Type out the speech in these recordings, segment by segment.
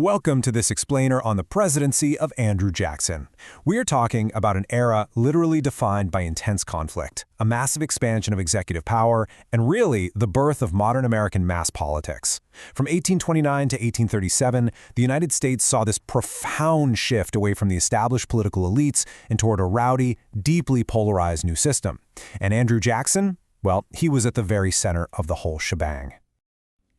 Welcome to this explainer on the presidency of Andrew Jackson. We are talking about an era literally defined by intense conflict, a massive expansion of executive power, and really the birth of modern American mass politics. From 1829 to 1837, the United States saw this profound shift away from the established political elites and toward a rowdy, deeply polarized new system. And Andrew Jackson? Well, he was at the very center of the whole shebang.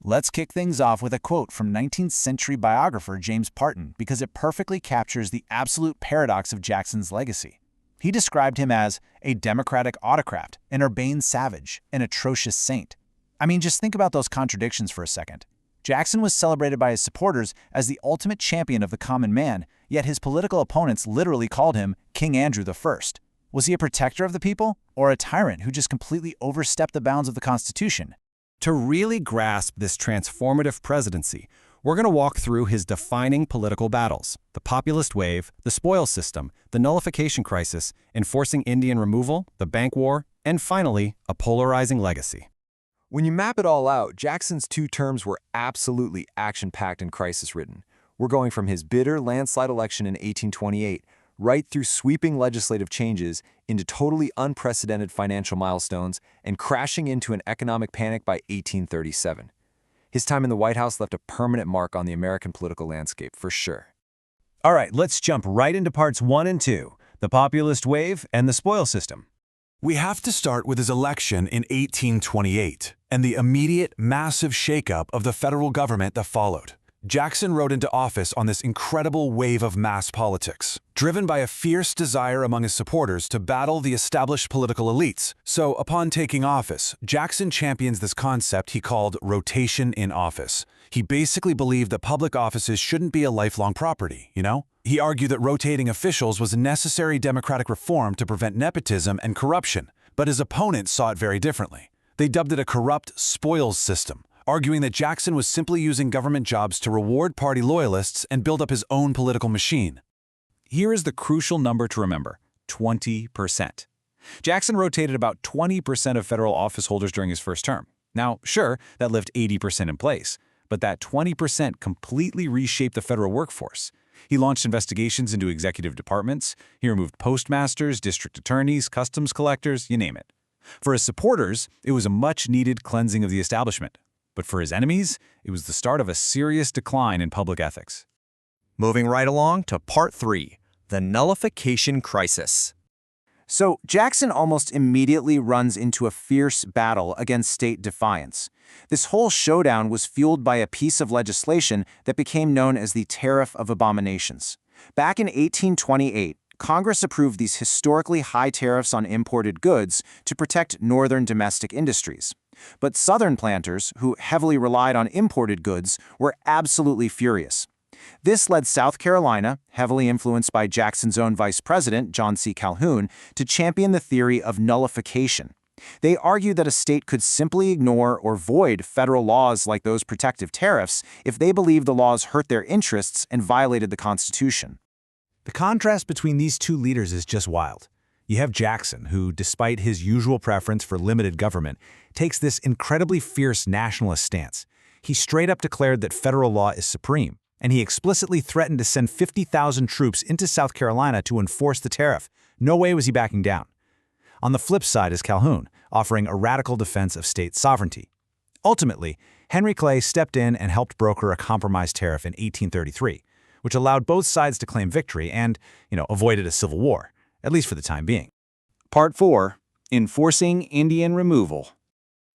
Let's kick things off with a quote from 19th century biographer James Parton because it perfectly captures the absolute paradox of Jackson's legacy. He described him as a democratic autocrat, an urbane savage, an atrocious saint. I mean, just think about those contradictions for a second. Jackson was celebrated by his supporters as the ultimate champion of the common man, yet his political opponents literally called him King Andrew I. Was he a protector of the people, or a tyrant who just completely overstepped the bounds of the Constitution? To really grasp this transformative presidency, we're going to walk through his defining political battles: the populist wave, the spoil system, the nullification crisis, enforcing Indian removal, the bank war, and finally, a polarizing legacy. When you map it all out, Jackson's 2 terms were absolutely action-packed and crisis-ridden. We're going from his bitter landslide election in 1828 right through sweeping legislative changes into totally unprecedented financial milestones and crashing into an economic panic by 1837. His time in the White House left a permanent mark on the American political landscape, for sure. All right, let's jump right into parts 1 and 2, the populist wave and the spoil system. We have to start with his election in 1828 and the immediate, massive shakeup of the federal government that followed. Jackson rode into office on this incredible wave of mass politics, driven by a fierce desire among his supporters to battle the established political elites. So, upon taking office, Jackson champions this concept he called rotation in office. He basically believed that public offices shouldn't be a lifelong property, you know? He argued that rotating officials was a necessary democratic reform to prevent nepotism and corruption, but his opponents saw it very differently. They dubbed it a corrupt spoils system, arguing that Jackson was simply using government jobs to reward party loyalists and build up his own political machine. Here is the crucial number to remember: 20%. Jackson rotated about 20% of federal office holders during his first term. Now, sure, that left 80% in place, but that 20% completely reshaped the federal workforce. He launched investigations into executive departments. He removed postmasters, district attorneys, customs collectors, you name it. For his supporters, it was a much-needed cleansing of the establishment. But for his enemies, it was the start of a serious decline in public ethics. Moving right along to Part 3, the nullification crisis. So Jackson almost immediately runs into a fierce battle against state defiance. This whole showdown was fueled by a piece of legislation that became known as the Tariff of Abominations. Back in 1828, Congress approved these historically high tariffs on imported goods to protect northern domestic industries. But Southern planters, who heavily relied on imported goods, were absolutely furious. This led South Carolina, heavily influenced by Jackson's own vice president, John C. Calhoun, to champion the theory of nullification. They argued that a state could simply ignore or void federal laws like those protective tariffs if they believed the laws hurt their interests and violated the Constitution. The contrast between these 2 leaders is just wild. You have Jackson, who, despite his usual preference for limited government, takes this incredibly fierce nationalist stance. He straight up declared that federal law is supreme, and he explicitly threatened to send 50,000 troops into South Carolina to enforce the tariff. No way was he backing down. On the flip side is Calhoun, offering a radical defense of state sovereignty. Ultimately, Henry Clay stepped in and helped broker a compromise tariff in 1833, which allowed both sides to claim victory and, avoided a civil war, at least for the time being. Part 4, enforcing Indian removal.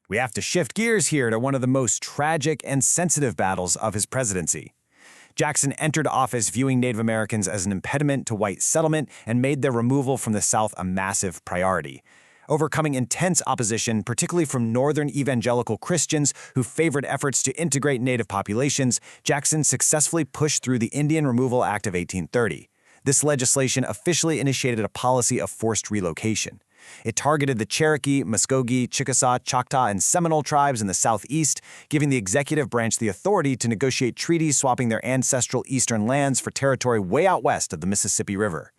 We have to shift gears here to one of the most tragic and sensitive battles of his presidency. Jackson entered office viewing Native Americans as an impediment to white settlement and made their removal from the South a massive priority. Overcoming intense opposition, particularly from northern evangelical Christians who favored efforts to integrate Native populations, Jackson successfully pushed through the Indian Removal Act of 1830. This legislation officially initiated a policy of forced relocation. It targeted the Cherokee, Muskogee, Chickasaw, Choctaw, and Seminole tribes in the southeast, giving the executive branch the authority to negotiate treaties swapping their ancestral eastern lands for territory way out west of the Mississippi River.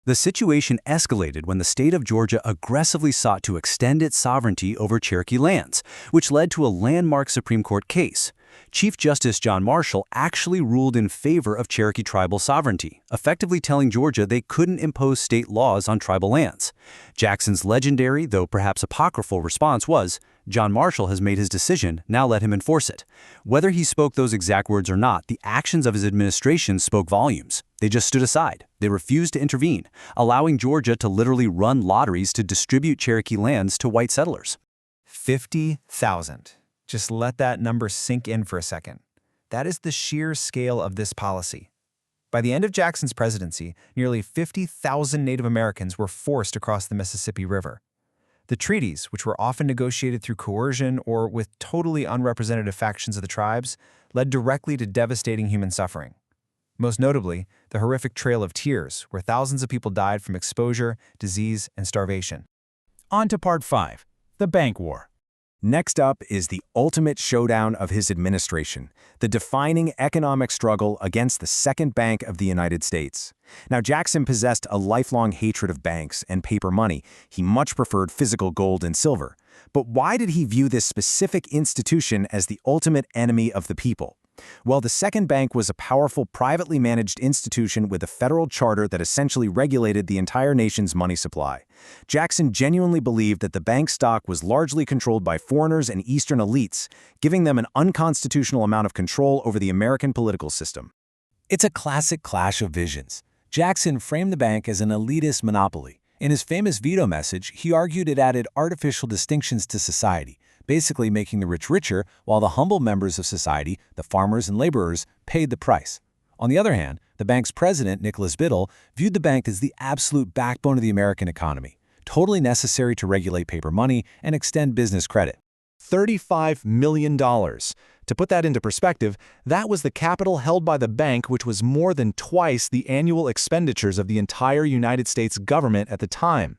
The situation escalated when the state of Georgia aggressively sought to extend its sovereignty over Cherokee lands, which led to a landmark Supreme Court case. Chief Justice John Marshall actually ruled in favor of Cherokee tribal sovereignty, effectively telling Georgia they couldn't impose state laws on tribal lands. Jackson's legendary, though perhaps apocryphal, response was, "John Marshall has made his decision, now let him enforce it." Whether he spoke those exact words or not, the actions of his administration spoke volumes. They just stood aside. They refused to intervene, allowing Georgia to literally run lotteries to distribute Cherokee lands to white settlers. 50,000. Just let that number sink in for a second. That is the sheer scale of this policy. By the end of Jackson's presidency, nearly 50,000 Native Americans were forced across the Mississippi River. The treaties, which were often negotiated through coercion or with totally unrepresentative factions of the tribes, led directly to devastating human suffering. Most notably, the horrific Trail of Tears, where thousands of people died from exposure, disease, and starvation. On to Part 5, the Bank War. Next up is the ultimate showdown of his administration, the defining economic struggle against the second bank of the United States. Now, Jackson possessed a lifelong hatred of banks and paper money. He much preferred physical gold and silver. But why did he view this specific institution as the ultimate enemy of the people? Well, the second bank was a powerful, privately managed institution with a federal charter that essentially regulated the entire nation's money supply. Jackson genuinely believed that the bank stock was largely controlled by foreigners and Eastern elites, giving them an unconstitutional amount of control over the American political system. It's a classic clash of visions. Jackson framed the bank as an elitist monopoly. In his famous veto message, he argued it added artificial distinctions to society, basically making the rich richer while the humble members of society, the farmers and laborers, paid the price. On the other hand, the bank's president, Nicholas Biddle, viewed the bank as the absolute backbone of the American economy, totally necessary to regulate paper money and extend business credit. $35 million. To put that into perspective, that was the capital held by the bank, which was more than twice the annual expenditures of the entire United States government at the time.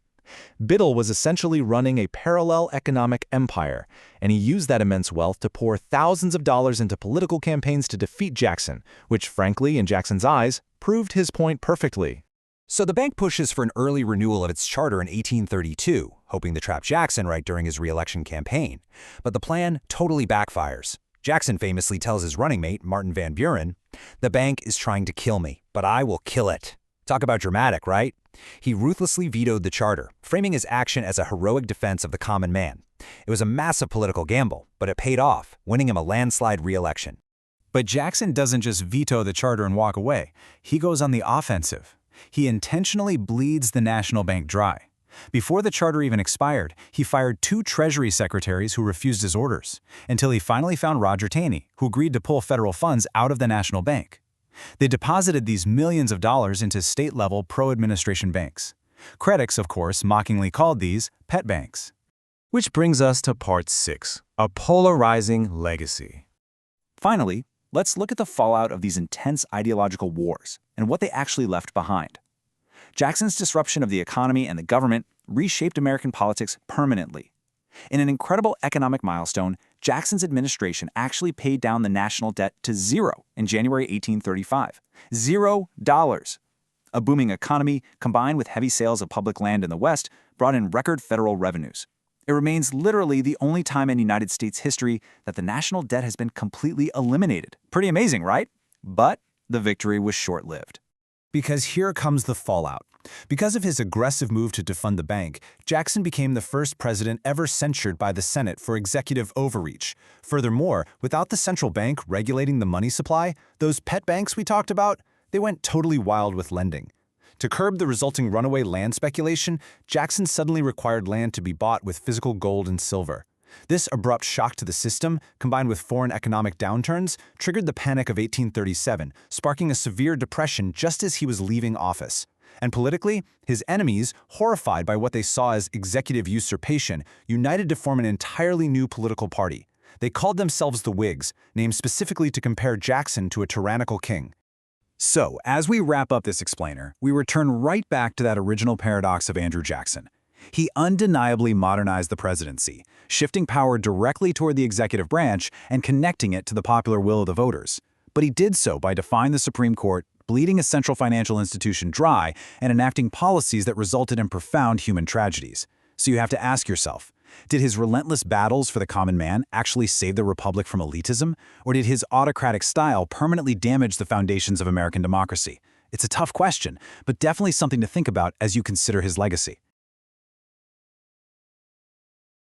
Biddle was essentially running a parallel economic empire, and he used that immense wealth to pour thousands of dollars into political campaigns to defeat Jackson, which frankly, in Jackson's eyes, proved his point perfectly. So the bank pushes for an early renewal of its charter in 1832, hoping to trap Jackson right during his re-election campaign. But the plan totally backfires. Jackson famously tells his running mate, Martin Van Buren, "The bank is trying to kill me, but I will kill it." Talk about dramatic, right? He ruthlessly vetoed the charter, framing his action as a heroic defense of the common man. It was a massive political gamble, but it paid off, winning him a landslide re-election. But Jackson doesn't just veto the charter and walk away. He goes on the offensive. He intentionally bleeds the national bank dry. Before the charter even expired, he fired 2 Treasury secretaries who refused his orders, until he finally found Roger Taney, who agreed to pull federal funds out of the national bank. They deposited these millions of dollars into state-level pro-administration banks. Critics, of course, mockingly called these pet banks. Which brings us to Part 6, a polarizing legacy. Finally, let's look at the fallout of these intense ideological wars and what they actually left behind. Jackson's disruption of the economy and the government reshaped American politics permanently. In an incredible economic milestone, Jackson's administration actually paid down the national debt to zero in January 1835. $0. A booming economy, combined with heavy sales of public land in the West, brought in record federal revenues. It remains literally the only time in United States history that the national debt has been completely eliminated. Pretty amazing, right? But the victory was short-lived. Because here comes the fallout. Because of his aggressive move to defund the bank, Jackson became the first president ever censured by the Senate for executive overreach. Furthermore, without the central bank regulating the money supply, those pet banks we talked about, they went totally wild with lending. To curb the resulting runaway land speculation, Jackson suddenly required land to be bought with physical gold and silver. This abrupt shock to the system, combined with foreign economic downturns, triggered the Panic of 1837, sparking a severe depression just as he was leaving office. And politically, his enemies, horrified by what they saw as executive usurpation, united to form an entirely new political party. They called themselves the Whigs, named specifically to compare Jackson to a tyrannical king. So, as we wrap up this explainer, we return right back to that original paradox of Andrew Jackson. He undeniably modernized the presidency, shifting power directly toward the executive branch and connecting it to the popular will of the voters. But he did so by defying the Supreme Court, bleeding a central financial institution dry, and enacting policies that resulted in profound human tragedies. So you have to ask yourself, Did his relentless battles for the common man actually save the republic from elitism, or did his autocratic style permanently damage the foundations of American democracy? It's a tough question, but definitely something to think about as you consider his legacy.